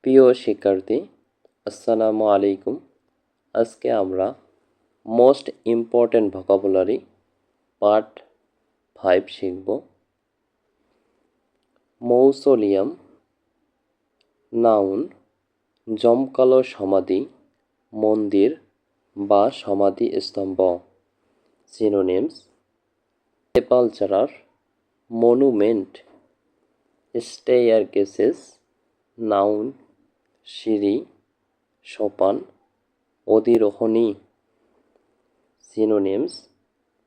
প্রিয় শিক্ষার্থী, আসসালামু আলাইকুম। আজকে আমরা মোস্ট ইম্পর্ট্যান্ট ভোকাবুলারি পার্ট 5 শিখব। মৌসোলিয়াম, নাউন, জমকালো সমাধি, মন্দির বা সমাধি স্তম্ভ। Synonyms: sepulchral, monument, staircases. Noun: সিঁড়ি, সোপান, অধিরোহণী। Synonyms: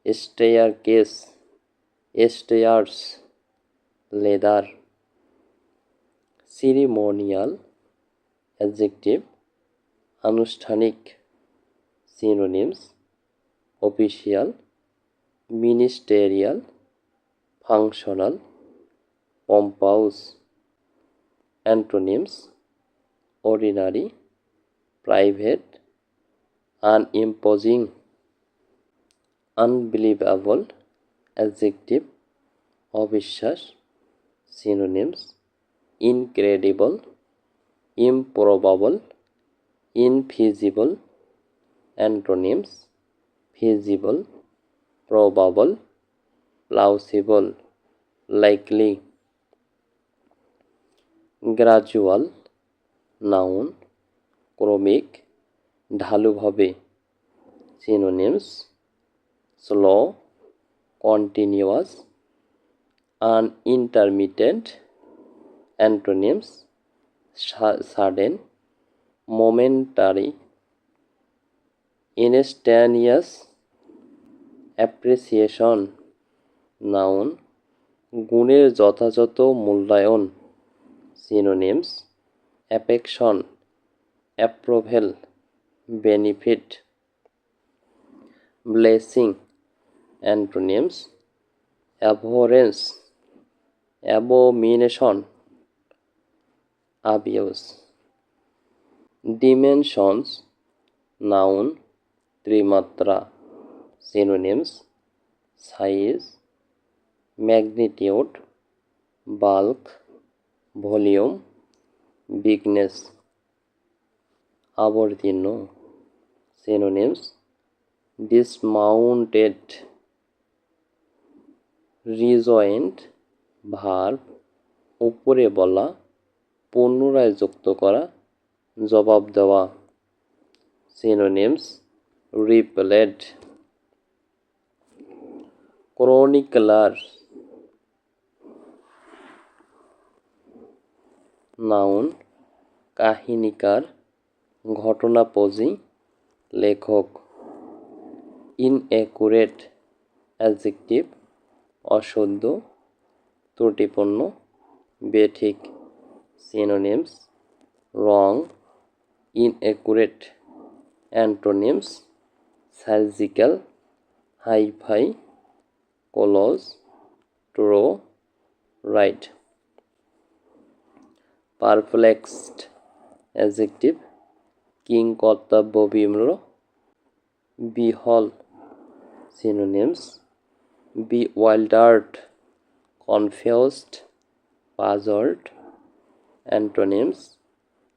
staircase, stairs, ladder. Ceremonial adjective: আনুষ্ঠানিক। Synonyms: official, ministerial, functional, pompous. Antonyms: ordinary, private, unimposing. Unbelievable adjective: অবিশ্বাস। Synonyms: incredible, improbable, infeasible. Antonyms: feasible, probable, plausible, likely. Gradual, noun, ক্রমিক, ঢালুভাবে। Synonyms: slow, continuous, unintermittent. Antonyms: sudden, momentary, instantaneous. Appreciation, noun, গুণের যথাযথ মূল্যায়ন। Synonyms: affection, approval, benefit. Blessing. Antonyms: abhorrence, abomination, abuse. Dimensions, noun, ত্রিমাত্রা। Synonyms: size, magnitude, bulk, volume, bigness. আবর্তীর্ণ। Synonyms: dismounted. Rejoin, verb, উপরে বলা, পুনরায় যুক্ত করা, জবাব দেওয়া। সিনোনিমস: রিপ্লেড। ক্রনিকলার, নাউন, কাহিনীকার, ঘটনাপঞ্জি, লেখক। ইনএকুরেট অ্যাডজেক্টিভ: অশুদ্ধ, ত্রুটিপূর্ণ, বেঠিক। Synonyms: wrong, inaccurate. Antonyms: surgical, hi-fi, close, true, right. Perplexed adjective: কিংকর্তব্যবিমূঢ়, বিহ্বল। Synonyms: bewildered, confused, puzzled. Antonyms: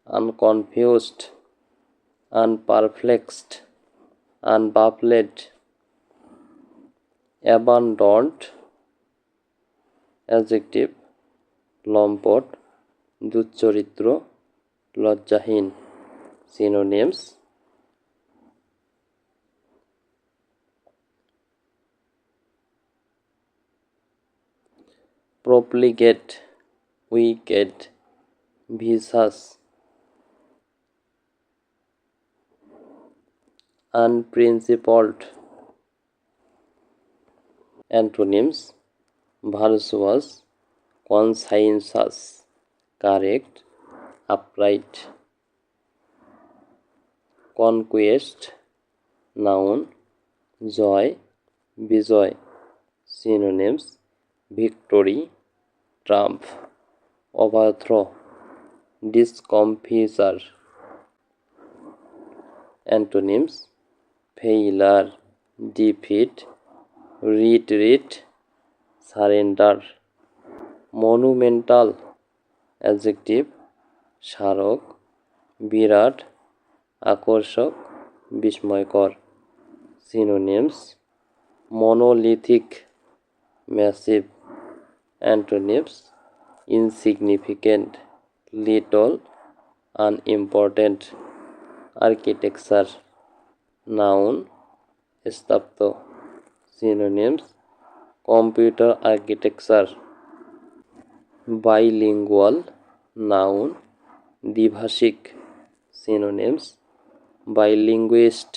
unconfused, unperplexed, unbaffled. Abandoned adjective: লম্পট, দুশ্চরিত্র, লজ্জাহীন। Synonyms: profligate, wicked, vicious. Unprincipled. Antonyms: virtuous, conscientious, correct, upright. Conquest, noun, joy, বিজয়। Synonyms: victory, triumph, overthrow, discomfiture. Antonyms: failure, defeat, retreat, surrender. Monumental adjective: স্মারক, বিরাট, আকর্ষক, বিস্ময়কর। Synonyms: monolithic, massive. Antonyms: insignificant, little, unimportant. Architecture. Noun: স্থাপত্য। Synonyms: computer architecture. Bilingual. Noun: দ্বিভাষিক। Synonyms: bilinguist.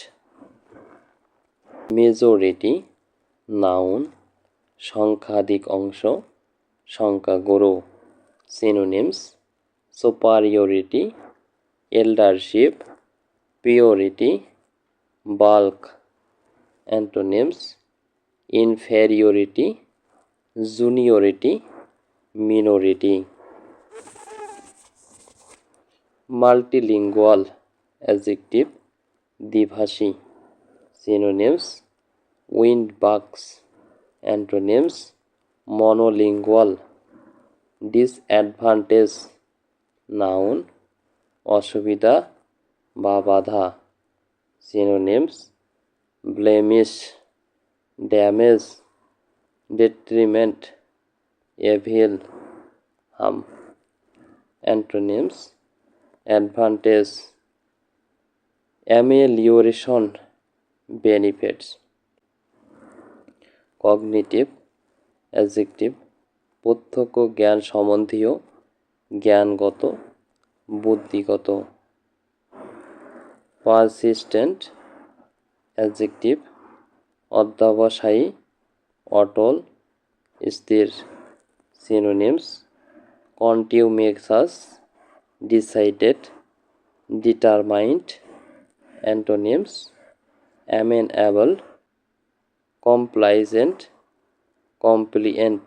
Majority. Noun: সংখ্যাধিক অংশ, সংখ্যাগুরু। Synonyms: superiority, eldership, purity, bulk. Antonyms: inferiority, juniority, minority. Multilingual. Adjective: দ্বিভাষী। Synonyms: windbags. Antonyms: monolingual. Disadvantage. Noun: অসুবিধা বা বাধা। Synonyms: blemish, damage, detriment, evil, harm. Antonyms: advantage, amelioration, benefits. Cognitive. Adjective: প্রত্যক্ষ জ্ঞান সম্বন্ধীয়, জ্ঞানগত, বুদ্ধিগত। Persistent. Adjective: অধ্যবসায়ী, অটল, স্থির। Synonyms: contumacious, decided, determined. Antonyms: amenable, complaisant, compliant,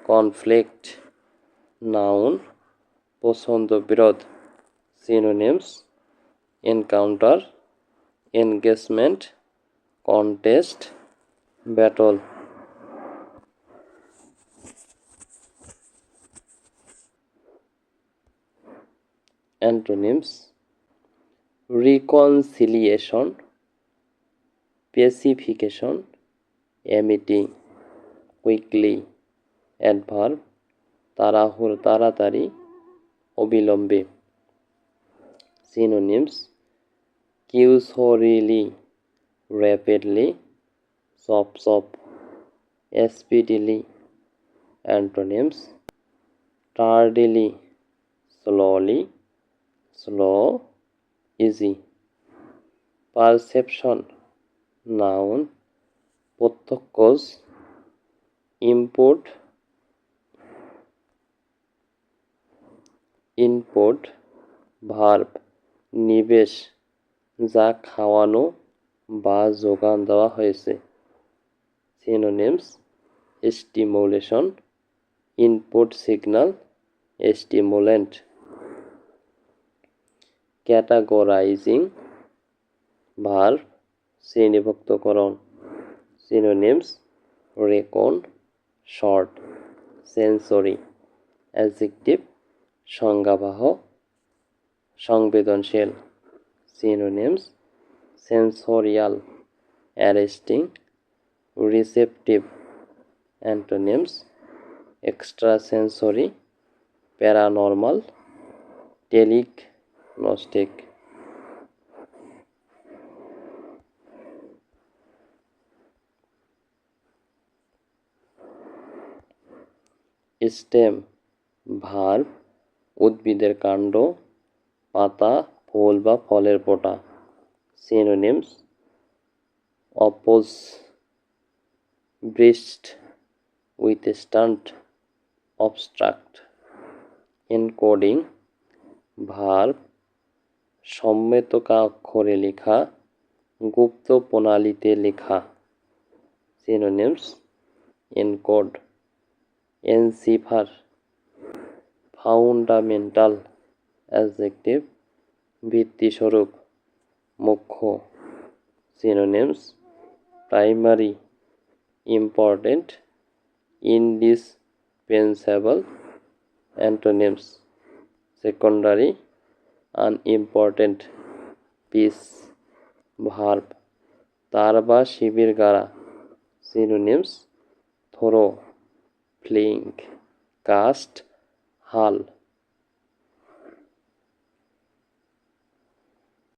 conflict. Noun: পছন্দ বিরোধ। Synonyms: encounter, engagement, contest, battle. Antonyms: reconciliation, pacification, amity, quickly. Adverb: তাড়াতাড়ি, অবিলম্বে। Synonyms: cursorily, rapidly, chop, speedily. Antonyms: tardily, slowly, slow, easy. Perception. Noun: প্রত্যক্ষজ, input, verb, নিবেশ, যা খাওয়ানো বা যোগান দেওয়া হয়েছে। Synonyms: stimulation, input signal, stimulant. Categorizing. Verb: শ্রেণীভুক্তকরণ। Synonyms: reckon, sort, sensory. Adjective: সংজ্ঞাবাহ, সংবেদনশীল। Synonyms: sensorial, arresting, receptive. Antonyms: extrasensory, paranormal, telegnostic. Stem. Verb: উদ্ভিদের কাণ্ড, পাতা, ফুল বা ফলের বোটা। Synonyms: oppose, breast, withstand, obstruct. Encoding. Verb: সম্মেতকা অক্ষরে লেখা, গুপ্ত প্রণালীতে লেখা। Synonyms: encode, encipher, fundamental. Adjective: ভিত্তিস্বরূপ, মুখ্য। Synonyms: primary, important, indispensable. Antonyms: secondary unimportant piece verb তার বা শিবির গাড়া synonyms থ্রো ফ্লিং কাস্ট হাল